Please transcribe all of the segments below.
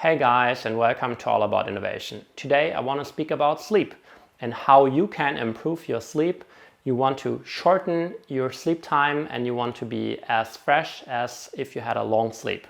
Hey guys, and welcome to All About Innovation. Today I want to speak about sleep and how you can improve your sleep. You want to shorten your sleep time and you want to be as fresh as if you had a long sleep.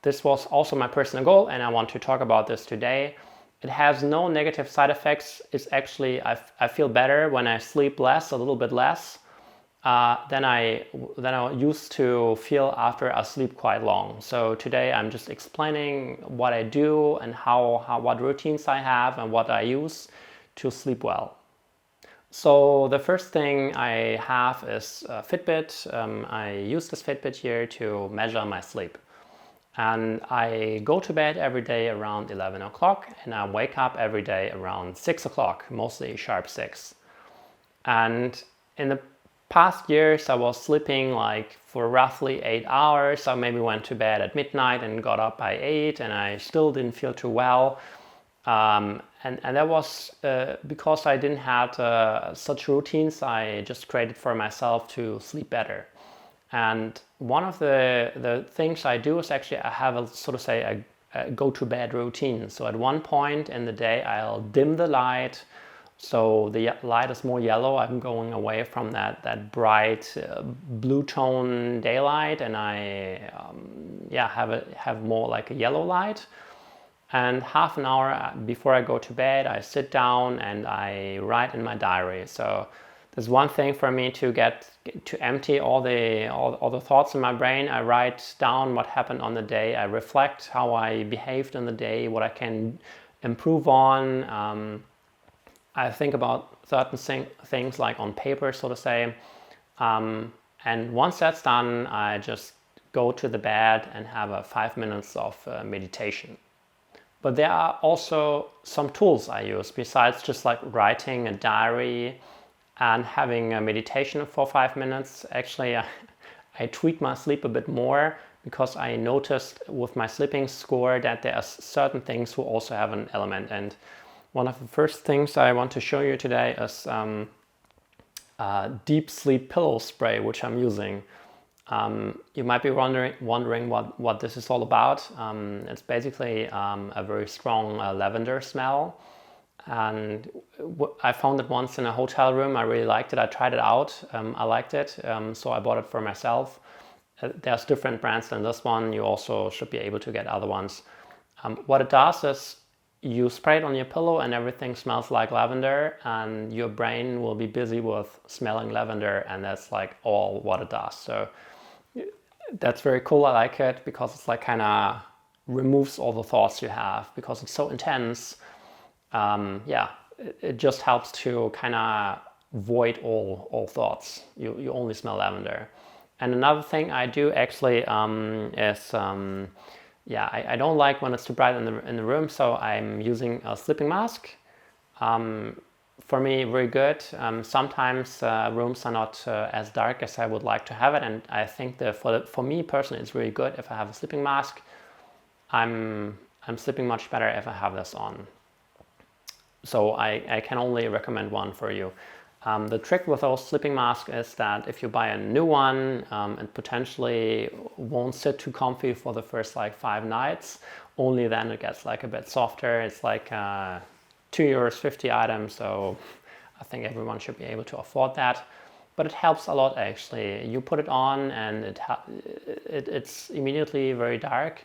This was also my personal goal and I want to talk about this today. It has no negative side effects. It's actually, I feel better when I sleep less, a little bit less. Than I used to feel after I sleep quite long. So today I'm just explaining what I do and what routines I have and what I use to sleep well. So the first thing I have is a Fitbit. I use this Fitbit here to measure my sleep. And I go to bed every day around 11 o'clock and I wake up every day around 6 o'clock, mostly sharp 6. And in the past years I was sleeping like for roughly 8 hours. I maybe went to bed at midnight and got up by 8 and I still didn't feel too well. And that was because I didn't have such routines I just created for myself to sleep better. And one of the things I do is actually I have a go to bed routine. So at one point in the day I'll dim the light. So the light is more yellow. I'm going away from that bright blue tone daylight, and I have more like a yellow light. And half an hour before I go to bed, I sit down and I write in my diary. So there's one thing for me to get to empty all the thoughts in my brain. I write down what happened on the day. I reflect how I behaved in the day, what I can improve on. I think about certain things like on paper, so to say. And once that's done, I just go to the bed and have 5 minutes of meditation. But there are also some tools I use besides just like writing a diary and having a meditation for 5 minutes. Actually, I tweak my sleep a bit more because I noticed with my sleeping score that there are certain things who also have an element. And one of the first things I want to show you today is deep sleep pillow spray, which I'm using. You might be wondering what this is all about. It's basically a very strong lavender smell. And I found it once in a hotel room. I really liked it. I tried it out. I liked it. So I bought it for myself. There's different brands than this one. You also should be able to get other ones. What it does is you spray it on your pillow and everything smells like lavender, and your brain will be busy with smelling lavender, and that's like all what it does. So that's very cool. I like it because it's like kind of removes all the thoughts you have because it's so intense. It just helps to kind of void all thoughts. You only smell lavender. And another thing I do actually is I don't like when it's too bright in the room, so I'm using a sleeping mask. For me, very good. Sometimes rooms are not as dark as I would like to have it, and I think that for me personally, it's really good if I have a sleeping mask. I'm sleeping much better if I have this on. So I can only recommend one for you. The trick with those sleeping masks is that if you buy a new one, it potentially won't sit too comfy for the first like 5 nights. Only then it gets like a bit softer. It's like €2.50 item, so I think everyone should be able to afford that. But it helps a lot actually. You put it on and it's immediately very dark,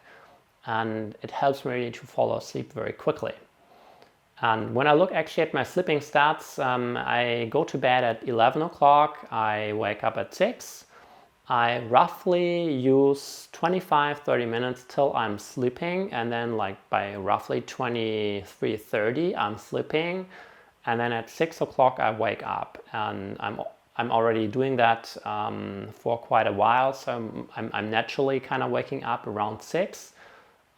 and it helps me really to fall asleep very quickly. And when I look actually at my sleeping stats, I go to bed at 11 o'clock, I wake up at 6. I roughly use 25-30 minutes till I'm sleeping, and then like by roughly 23:30 I'm sleeping, and then at 6 o'clock I wake up, and I'm already doing that for quite a while, so I'm naturally kind of waking up around 6,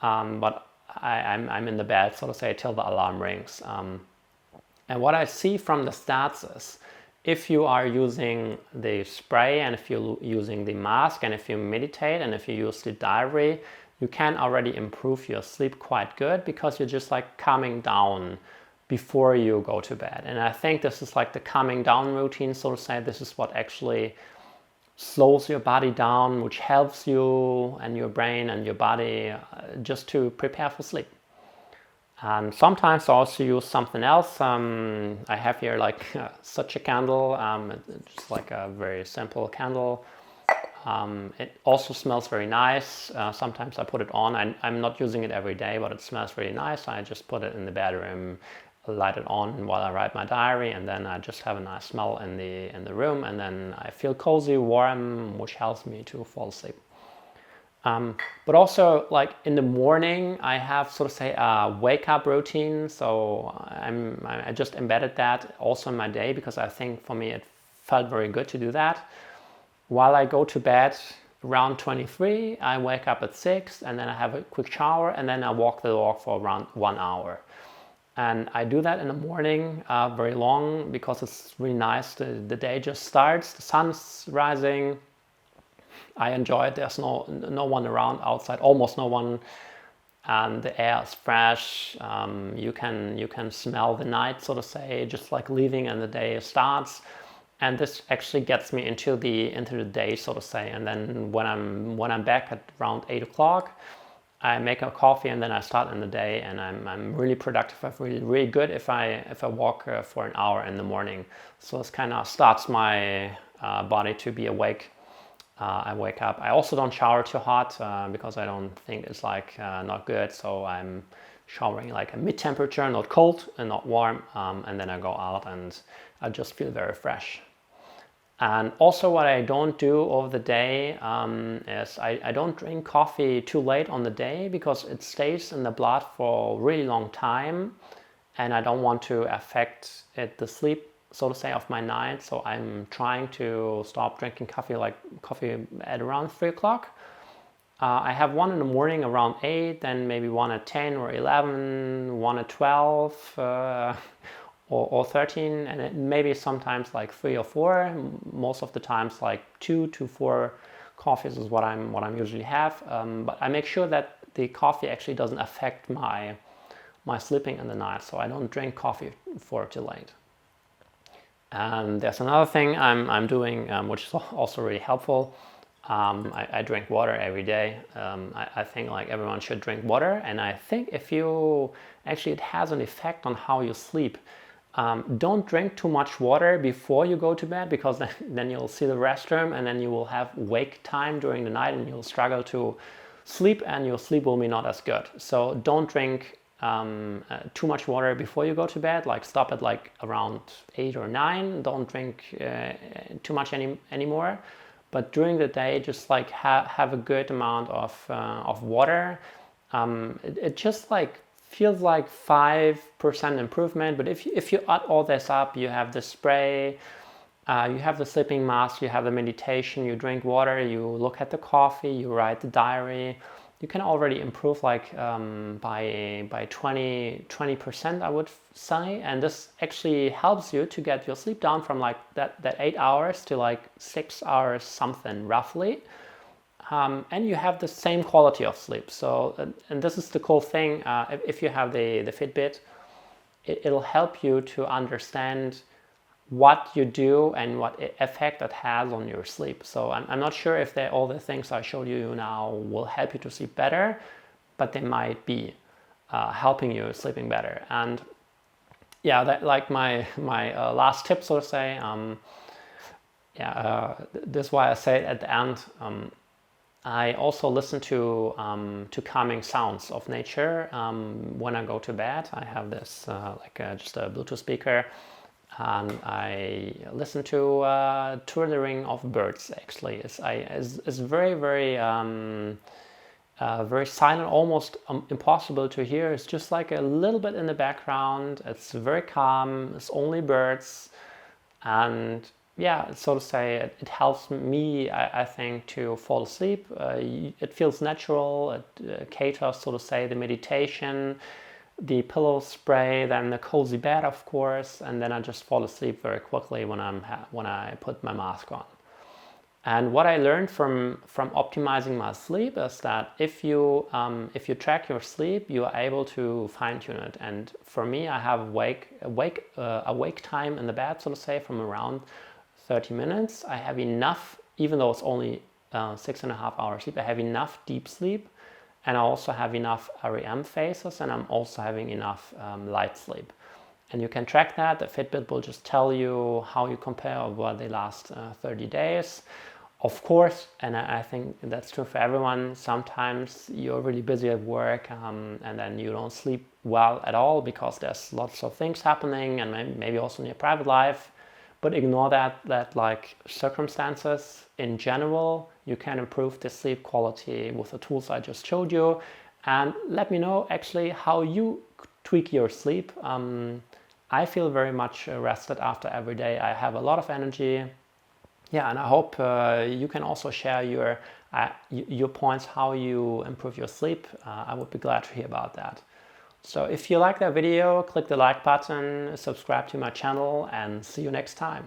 but I'm in the bed, so to say, till the alarm rings. And what I see from the stats is if you are using the spray and if you're using the mask and if you meditate and if you use the diary, you can already improve your sleep quite good because you're just like calming down before you go to bed. And I think this is like the calming down routine, so to say. This is what actually slows your body down, which helps you and your brain and your body just to prepare for sleep. And sometimes I also use something else. I have here like such a candle. It's just like a very simple candle. It also smells very nice. Sometimes I put it on. I'm not using it every day, but it smells really nice. I just put it in the bedroom, light it on while I write my diary, and then I just have a nice smell in the room, and then I feel cozy, warm, which helps me to fall asleep. But also, like in the morning, I have sort of say a wake up routine. So I just embedded that also in my day because I think for me it felt very good to do that. While I go to bed around 23, I wake up at 6 and then I have a quick shower and then I walk the dog for around 1 hour. And I do that in the morning very long because it's really nice. The day just starts, the sun's rising. I enjoy it. There's no one around outside, almost no one, and the air is fresh. You can smell the night, so to say, just like leaving, and the day starts. And this actually gets me into the day, so to say. And then when I'm back at around 8 o'clock, I make a coffee and then I start in the day, and I'm really productive. I feel really good if I walk for an hour in the morning. So this kind of starts my body to be awake. I wake up. I also don't shower too hot because I don't think it's like not good. So I'm showering like a mid-temperature, not cold and not warm, and then I go out and I just feel very fresh. And also what I don't do over the day is I don't drink coffee too late on the day because it stays in the blood for a really long time, and I don't want to affect the sleep, so to say, of my night. So I'm trying to stop drinking coffee at around 3 o'clock. I have one in the morning around 8, then maybe one at 10 or 11, one at 12 or 13, and it maybe sometimes like 3 or 4. Most of the times like 2 to 4 coffees is what I'm usually have. But I make sure that the coffee actually doesn't affect my sleeping in the night, so I don't drink coffee for too late. And there's another thing I'm doing, which is also really helpful. I drink water every day. I think like everyone should drink water, and I think if you actually, it has an effect on how you sleep. Don't drink too much water before you go to bed, because then you'll see the restroom and then you will have wake time during the night and you'll struggle to sleep and your sleep will be not as good. So don't drink too much water before you go to bed. Like stop at like around 8 or 9. Don't drink too much anymore. But during the day, just like have a good amount of water. It just like feels like 5% improvement. But if you add all this up, you have the spray, you have the sleeping mask, you have the meditation, you drink water, you look at the coffee, you write the diary, you can already improve like by 20%, I would say. And this actually helps you to get your sleep down from like that 8 hours to like 6 hours something roughly. And you have the same quality of sleep. So, and this is the cool thing, if you have the Fitbit, it'll help you to understand what you do and what effect it has on your sleep. So I'm not sure if all the things I showed you now will help you to sleep better, but they might be helping you sleeping better. And yeah, that like my last tip, so to say. This is why I say it at the end. I also listen to calming sounds of nature when I go to bed. I have this just a Bluetooth speaker, and I listen to twittering of birds. Actually, it's very very silent, almost impossible to hear. It's just like a little bit in the background. It's very calm. It's only birds, and yeah, so to say, it helps me, I think, to fall asleep. It feels natural. It caters, so to say, the meditation, the pillow spray, then the cozy bed, of course, and then I just fall asleep very quickly when I put my mask on. And what I learned from optimizing my sleep is that if you track your sleep, you are able to fine tune it. And for me, I have awake time in the bed, so to say, from around 30 minutes. I have enough, even though it's only 6.5 hours sleep, I have enough deep sleep and I also have enough REM phases, and I'm also having enough light sleep. And you can track that. The Fitbit will just tell you how you compare over the last 30 days. Of course, and I think that's true for everyone, sometimes you're really busy at work and then you don't sleep well at all because there's lots of things happening, and maybe also in your private life. But ignore that like circumstances in general, you can improve the sleep quality with the tools I just showed you. And let me know actually how you tweak your sleep. I feel very much rested after every day. I have a lot of energy. Yeah, and I hope you can also share your points, how you improve your sleep. I would be glad to hear about that. So if you like that video, click the like button, subscribe to my channel, and see you next time.